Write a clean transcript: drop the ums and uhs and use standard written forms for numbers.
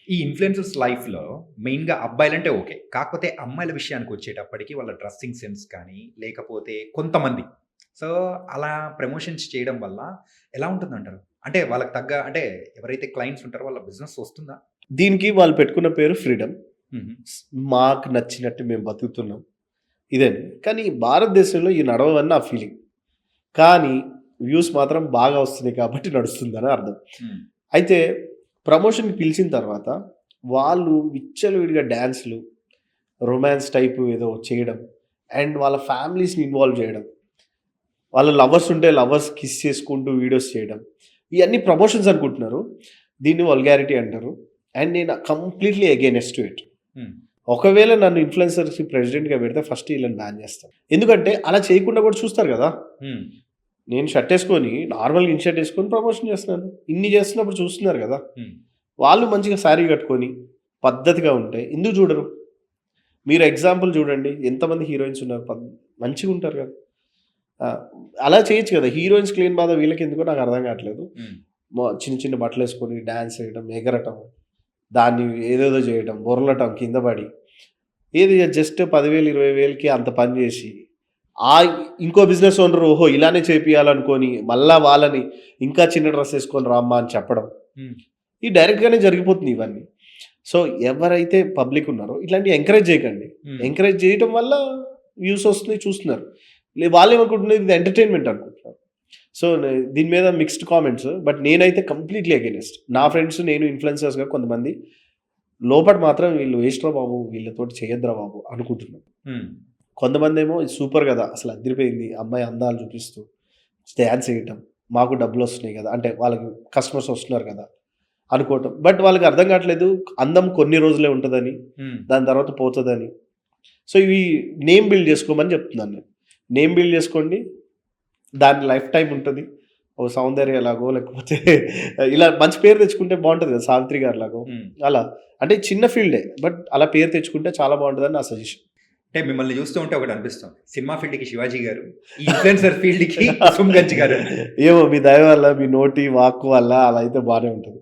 ఈ ఇన్‌ఫ్లుయెన్సర్స్ లైఫ్‌లో మెయిన్‌గా అబ్బాయిలంటే ఓకే. కాకపోతే అమ్మాయిల విషయానికొచ్చేటప్పటికి వాళ్ళ డ్రెస్సింగ్ సెన్స్ కానీ, లేకపోతే కొంతమంది సో, అలా ప్రమోషన్స్ చేయడం వల్ల ఎలా ఉంటుందంటారు? అంటే వాళ్ళకి తగ్గ అంటే ఎవరైతే క్లయింట్స్ ఉంటారో వాళ్ళ బిజినెస్ వస్తుందా? దీనికి వాళ్ళు పెట్టుకున్న పేరు ఫ్రీడమ్. హుహు. మాకు నచ్చినట్టు మేము బతుకుతున్నాం. ఇదని. కానీ భారతదేశంలో ఈ నడవవని నా ఫీలింగ్. కానీ వ్యూస్ మాత్రం బాగా వస్తున్నాయి కాబట్టి నడుస్తుందని అర్థం. హ్మ్. అయితే ప్రమోషన్‌కి పిలిచిన తర్వాత వాళ్ళు విచ్చలవిడిగా డాన్స్‌లు, రొమాన్స్ టైపు ఏదో చేయడం అండ్ వాళ్ళ ఫ్యామిలీస్‌ని ఇన్వాల్వ్ చేయడం. వాళ్ళ లవర్స్ ఉంటే లవర్స్ కిస్ చేసుకుంటూ వీడియోస్ చేయడం. ఇయన్నీ ప్రమోషన్స్ అనుకుంటున్నారు. దీన్ని వల్గారిటీ అంటారు. అండ్ నేను కంప్లీట్‌లీ అగైనెస్ట్ టు ఇట్. హ్మ్. ఒకవేళ నన్ను ఇన్‌ఫ్లుయెన్సర్స్‌కి ప్రెసిడెంట్‌గా పెడితే ఫస్ట్ ఈళ్ళని బ్యాన్ చేస్తాను. ఎందుకంటే అలా చేయకుండా కూడా చూస్తారు గదా! హ్మ్. నేను షర్ట్ ఏసుకొని నార్మల్‌గా ఇన్‌షర్ట్ ఏసుకొని ప్రమోషన్ చేస్తున్నాను. ఇన్ని చేస్తున్నప్పుడు చూస్తున్నారు గదా! హ్మ్. వాళ్ళు మంచిగా శారీ కట్టుకొని పద్ధతిగా ఉంటే ఎందుకు చూడరు? మీరు ఎగ్జాంపుల్ చూడండి. ఎంతమంది హీరోయిన్స్ ఉన్నారు మంచిగుంటారు గదా! ఆ! అలా చేయొచ్చు గదా! హీరోయిన్స్‌కి లేని బాధ వీళ్ళకెందుకో నాకు అర్థం కావట్లేదు. హ్మ్. చిన్న చిన్న బట్టలేసుకొని డాన్స్ చేయడం, ఎగరటం, దాన్ని ఏదేదో చేయటం, బొర్లటం కింద పడి. ఏది జస్ట్ 10,000, 20,000కి అంత పని జేసి, ఇంకో బిజినెస్ ఓనర్ ఓహో! ఇలానే చేపియాలనుకోని, మళ్ళా వాళ్ళని ఇంకా చిన్న డ్రెస్ ఏసుకొని రామ్మా అని చెప్పడం. హ్మ్. ఈ డైరెక్ట్‌గానే జరిగిపోతుంది ఇవన్నీ. సో, ఎవరైతే పబ్లిక్ ఉన్నారో ఇట్లాంటివి ఎంకరేజ్ చేయకండి. హ్మ్. ఎంకరేజ్ చేయటం వల్ల వ్యూస్ వస్తున్నాయి చూస్తున్నారు. వాళ్ళేమనుకుంటున్నారు ఇది ఎంటర్‌టైన్‌మెంట్ అనుకుంటున్నారు. సో, దీని మీద మిక్స్డ్ కామెంట్స్. బట్ నేనైతే కంప్లీట్‌లీ అగైనెస్ట్. నా ఫ్రెండ్స్ నేను ఇన్‌ఫ్లుయెన్సర్స్‌గా కొంతమంది లోపట మాత్రం వీళ్ళు వేస్ట్‌రా బాబు! వీళ్ళతోటి చేయొద్దురా బాబు! అనుకుంటున్నాం. హ్మ్. కొంతమందేమో ఇది సూపర్ గదా! అసలు అదిరిపోయింది. అమ్మాయి అందాలు చూపిస్తూ డాన్స్ ఏయటం. మాకు డబ్బులొస్తున్నాయి గదా! అంటే వాళ్ళకి కస్టమర్స్ వస్తున్నారు గదా! అనుకోవటం. బట్ వాళ్ళకి అర్థం కావట్లేదు అందం కొన్ని రోజులే ఉంటదని. హ్మ్. దాని తర్వాత పోతదని. సో, ఇవి నేమ్ బిల్డ్ చేసుకోమని చెప్తున్నాను నేను. నేమ్ బిల్డ్ చేసుకోండి. దాని లైఫ్ టైమ్ ఉంటది. ఓ సౌందర్యలాగో లేకపోతే ఇలా మంచి పేరు తెచ్చుకుంటే బావుంటది కదా! సావిత్రి గారిలాగో హ్మ్. అలా. అంటే చిన్న ఫీల్డే. బట్ అలా పేరు తెచ్చుకుంటే చాలా బావుంటదని నా సజెషన్. అంటే మిమ్మల్ని చూస్తూ ఉంటే ఒకటనిపిస్తుంది. సినిమా ఫీల్డ్‌కి 'శివాజీ' గారు, ఈ ఇన్‌ఫ్లుయెన్సర్ ఫీల్డ్‌కి 'కుసుమ్ గంజ్' గారు. ఏమో మీ దయ వల్ల, మీ నోటి వాక్కు వల్ల అలా అయితే బానే ఉంటది.